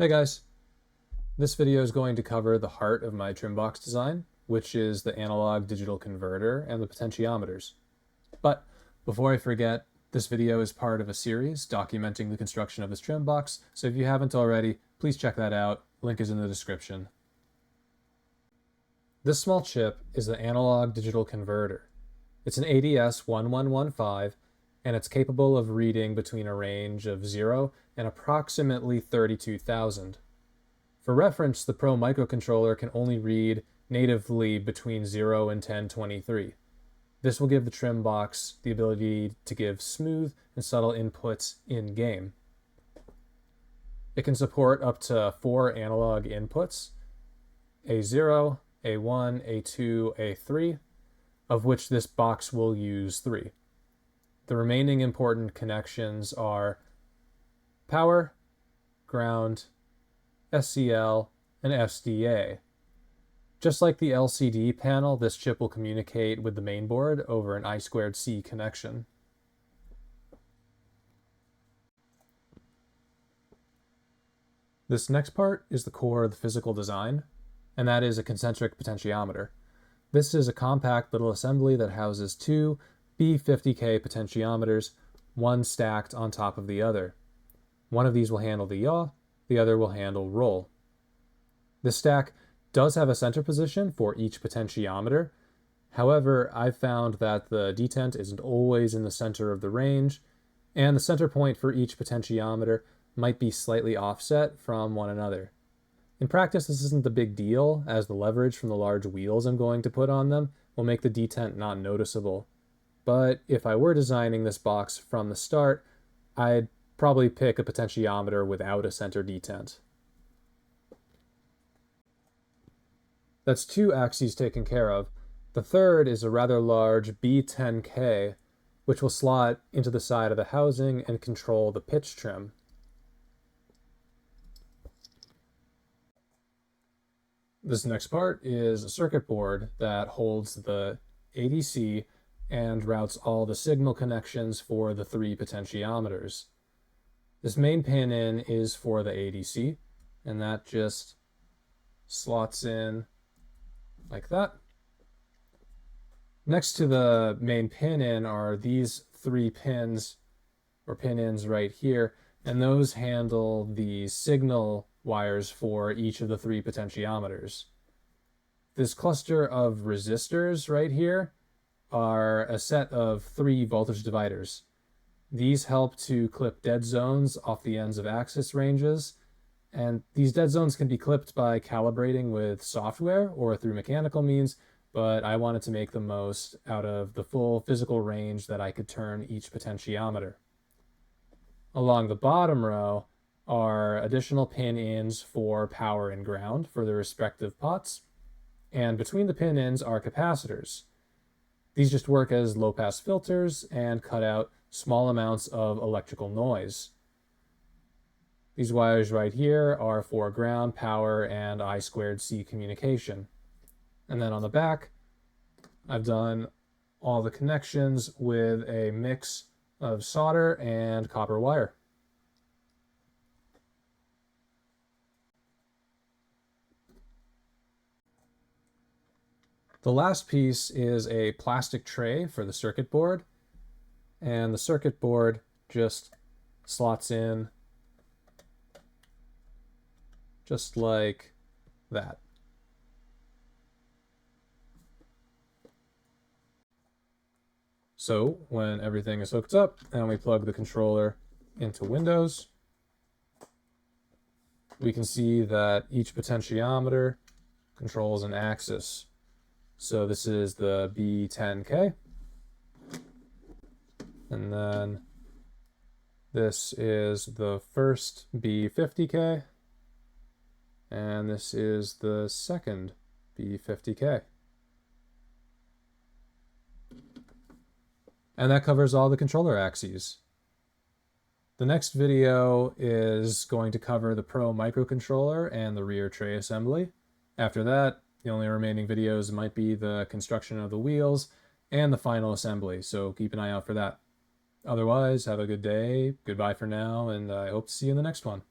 Hey guys, this video is going to cover the heart of my trim box design, which is the analog digital converter and the potentiometers. But before I forget, this video is part of a series documenting the construction of this trim box, so if you haven't already, please check that out. Link is in the description. This small chip is the analog digital converter. It's an ADS1115, and it's capable of reading between a range of 0 and approximately 32,000. For reference, the Pro microcontroller can only read natively between 0 and 1023. This will give the trim box the ability to give smooth and subtle inputs in-game. It can support up to 4 analog inputs, A0, A1, A2, A3, of which this box will use 3. The remaining important connections are power, ground, SCL, and SDA. Just like the LCD panel, this chip will communicate with the mainboard over an I2C connection. This next part is the core of the physical design, and that is a concentric potentiometer. This is a compact little assembly that houses 2 B50K potentiometers, one stacked on top of the other. One of these will handle the yaw, the other will handle roll. This stack does have a center position for each potentiometer. However, I've found that the detent isn't always in the center of the range, and the center point for each potentiometer might be slightly offset from one another. In practice, this isn't a big deal, as the leverage from the large wheels I'm going to put on them will make the detent not noticeable. But if I were designing this box from the start, I'd probably pick a potentiometer without a center detent. That's 2 axes taken care of. The third is a rather large B10K, which will slot into the side of the housing and control the pitch trim. This next part is a circuit board that holds the ADC and routes all the signal connections for the 3 potentiometers. This main pin in is for the ADC, and that just slots in like that. Next to the main pin in are these 3 pins or pin ins right here, and those handle the signal wires for each of the 3 potentiometers. This cluster of resistors right here are a set of 3 voltage dividers. These help to clip dead zones off the ends of axis ranges, and these dead zones can be clipped by calibrating with software or through mechanical means, but I wanted to make the most out of the full physical range that I could turn each potentiometer. Along the bottom row are additional pin-ins for power and ground for the respective pots, and between the pin-ins are capacitors. These just work as low-pass filters and cut out small amounts of electrical noise. These wires right here are for ground, power, and I2C communication. And then on the back, I've done all the connections with a mix of solder and copper wire. The last piece is a plastic tray for the circuit board, and the circuit board just slots in just like that. So when everything is hooked up and we plug the controller into Windows, we can see that each potentiometer controls an axis. So this is the B10K, and then this is the first B50K, and this is the second B50K. And that covers all the controller axes. The next video is going to cover the Pro microcontroller and the rear tray assembly. After that, the only remaining videos might be the construction of the wheels and the final assembly, so keep an eye out for that. Otherwise, have a good day, goodbye for now, and I hope to see you in the next one.